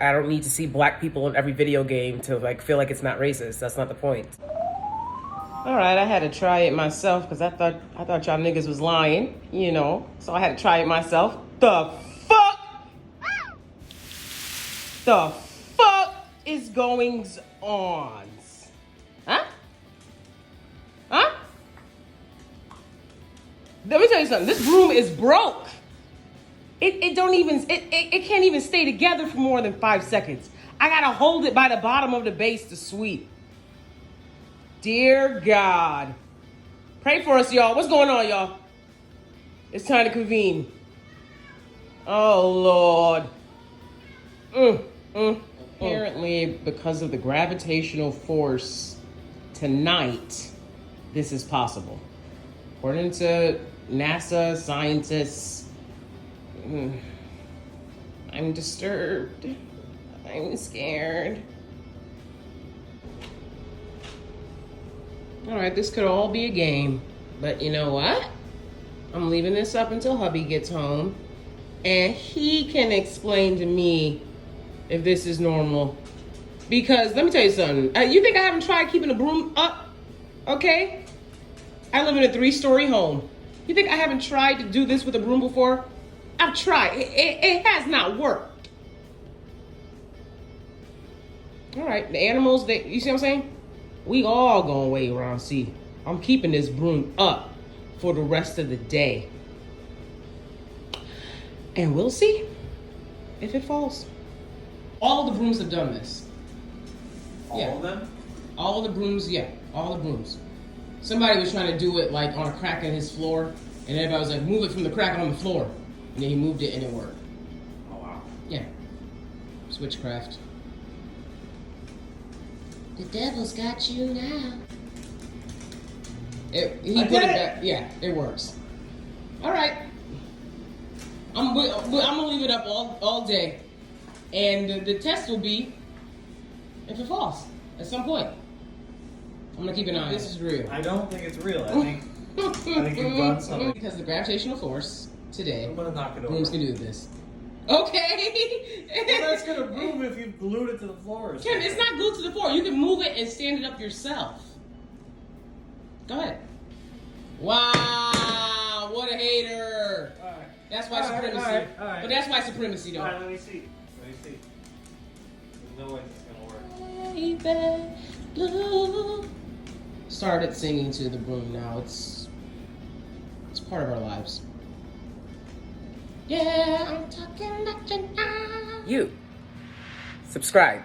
I don't need to see black people in every video game to like feel like it's not racist. That's not the point. All right, I had to try it myself because I thought y'all niggas was lying, you know. So I had to try it myself. The fuck? The fuck is going on? Huh? Huh? Let me tell you something. This broom is broke. It can't even stay together for more than 5 seconds. I gotta hold it by the bottom of the base to sweep. Dear God. Pray for us, y'all. What's going on, y'all? It's time to convene. Oh, Lord. Apparently, because of the gravitational force, tonight, this is possible. According to NASA scientists, I'm disturbed. I'm scared. All right, this could all be a game, but you know what? I'm leaving this up until hubby gets home, and he can explain to me if this is normal. Because let me tell you something. You think I haven't tried keeping the broom up? Okay? I live in a 3-story home. You think I haven't tried to do this with a broom before? I've tried. It has not worked. All right, the animals, you see what I'm saying? We all gonna wait around, see. I'm keeping this broom up for the rest of the day. And we'll see if it falls. All of the brooms have done this. All of them? All of the brooms, yeah. All the brooms. Somebody was trying to do it like on a crack in his floor, and everybody was like, move it from the crack on the floor. And then he moved it and it worked. Oh, wow. Yeah. Switchcraft. The devil's got you now. He put it back. Yeah, it works. All right. I'm gonna leave it up all day, and the test will be if it falls at some point. I'm gonna keep an eye on it. This is real. I don't think it's real. I think you've done something. Because the gravitational force today, I'm gonna knock it over. brooms can do this. Okay. Well, that's gonna boom if you glued it to the floor. Ken, it's not glued to the floor. You can move it and stand it up yourself. Go ahead. Wow, what a hater. All right. That's why supremacy. All right. But that's why supremacy, though. All right, let me see. There's no way this is gonna work. Baby blue. Started singing to the broom now. It's part of our lives. Yeah, I'm talking about you now. You. Subscribe.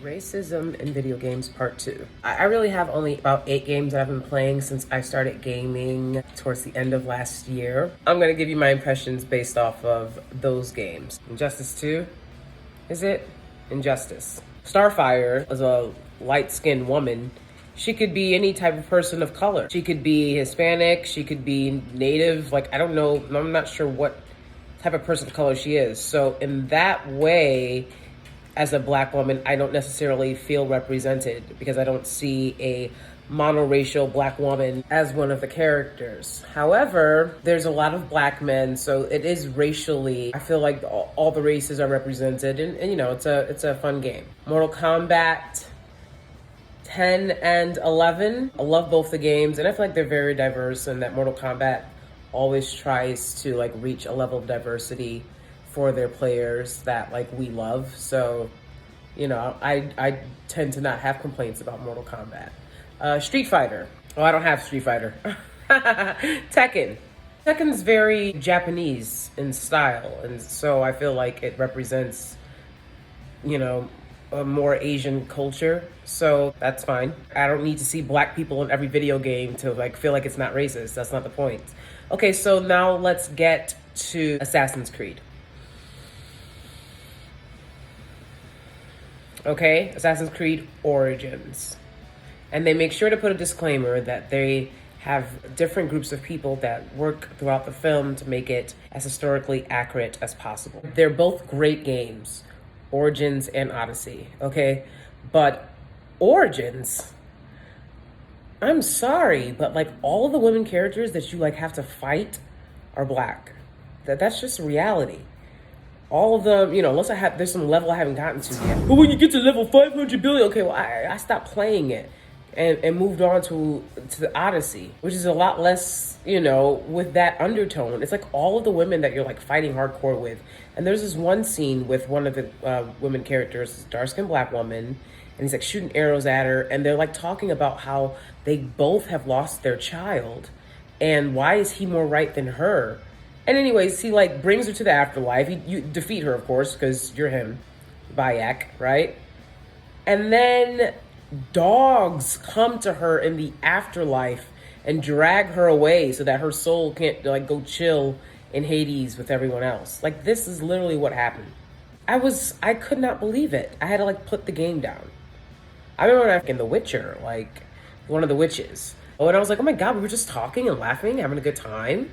Racism in video games part 2. I really have only about 8 games that I've been playing since I started gaming towards the end of last year. I'm gonna give you my impressions based off of those games. Injustice 2, is it? Injustice. Starfire is a light-skinned woman. She could be any type of person of color. She could be Hispanic, she could be Native, like I don't know, I'm not sure what type of person of color she is. So in that way, as a black woman, I don't necessarily feel represented because I don't see a monoracial black woman as one of the characters. However, there's a lot of black men, so it is racially, I feel like all the races are represented, and you know, it's a fun game. Mortal Kombat 10 and 11. I love both the games, and I feel like they're very diverse, and that Mortal Kombat always tries to like reach a level of diversity for their players that like we love. So, you know, I tend to not have complaints about Mortal Kombat. Street Fighter. Oh, I don't have Street Fighter. Tekken. Tekken's very Japanese in style, and so I feel like it represents, you know, a more Asian culture, so that's fine. I don't need to see black people in every video game to like feel like it's not racist. That's not the point. Okay, so now let's get to Assassin's Creed. Okay, Assassin's Creed Origins. And they make sure to put a disclaimer that they have different groups of people that work throughout the film to make it as historically accurate as possible. They're both great games, Origins and Odyssey, okay? But Origins, I'm sorry, but like all of the women characters that you like have to fight are black. That's just reality. all of them, unless there's some level I haven't gotten to yet. But when you get to level 500 billion, okay, well, I stopped playing it and moved on to the Odyssey, which is a lot less, with that undertone. It's like all of the women that you're like fighting hardcore with. And there's this one scene with one of the women characters, dark-skinned black woman, and he's like shooting arrows at her, and they're like talking about how they both have lost their child, and why is he more right than her? And anyways, he like brings her to the afterlife. You defeat her, of course, because you're him, Bayak, right? And then dogs come to her in the afterlife and drag her away so that her soul can't like go chill in Hades with everyone else. Like, this is literally what happened. I could not believe it. I had to like put the game down. I remember when in The Witcher, like one of the witches. Oh, and I was like, oh my God, we were just talking and laughing, having a good time.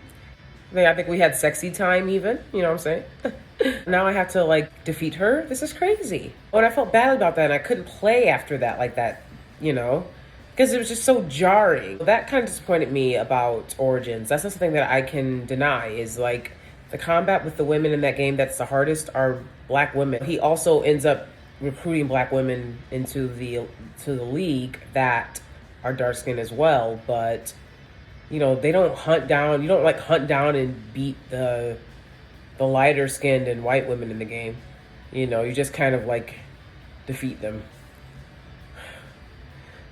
I think we had sexy time even, you know what I'm saying? Now I have to like defeat her. This is crazy. Oh, and I felt bad about that, and I couldn't play after that like that, because it was just so jarring. That kind of disappointed me about Origins. That's not something that I can deny, is like the combat with the women in that game that's the hardest are black women. He also ends up recruiting black women into the league that are dark skinned as well, but they don't hunt down. You don't like hunt down and beat the lighter skinned and white women in the game. You just kind of like defeat them.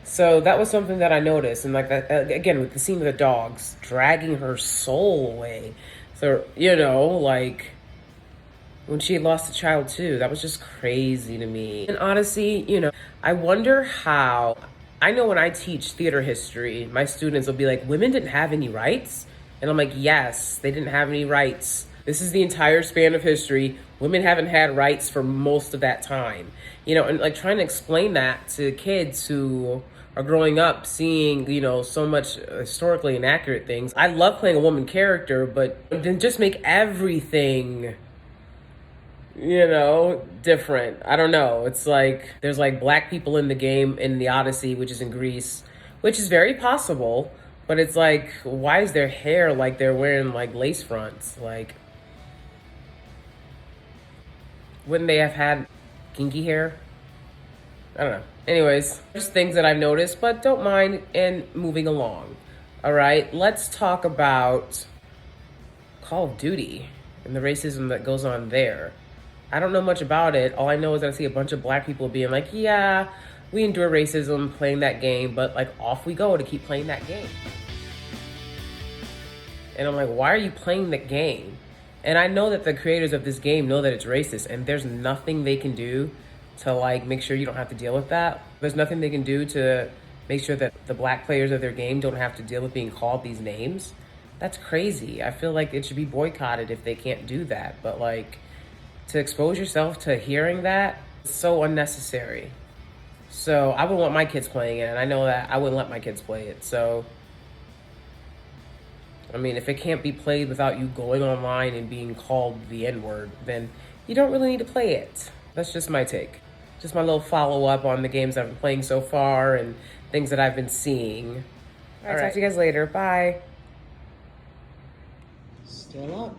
So that was something that I noticed, and like that again with the scene of the dogs dragging her soul away. So like when she had lost a child too, that was just crazy to me. In Odyssey, I wonder how. I know when I teach theater history, my students will be like, women didn't have any rights? And I'm like, yes, they didn't have any rights. This is the entire span of history. Women haven't had rights for most of that time. And like trying to explain that to kids who are growing up seeing, so much historically inaccurate things. I love playing a woman character, but then just make everything different. I don't know. It's like there's like black people in the game in the Odyssey, which is in Greece, which is very possible, but it's like, why is their hair like they're wearing like lace fronts? Like, wouldn't they have had kinky hair? I don't know. Anyways, just things that I've noticed, but don't mind, and moving along. All right, let's talk about Call of Duty and the racism that goes on there. I don't know much about it. All I know is that I see a bunch of black people being like, yeah, we endure racism playing that game, but like off we go to keep playing that game. And I'm like, why are you playing the game? And I know that the creators of this game know that it's racist, and there's nothing they can do to like make sure you don't have to deal with that. There's nothing they can do to make sure that the black players of their game don't have to deal with being called these names. That's crazy. I feel like it should be boycotted if they can't do that. But like, to expose yourself to hearing that, it's so unnecessary. So I wouldn't want my kids playing it, and I know that I wouldn't let my kids play it. So, I mean, if it can't be played without you going online and being called the N-word, then you don't really need to play it. That's just my take. Just my little follow-up on the games I've been playing so far and things that I've been seeing. All right, talk to you guys later. Bye. Still up.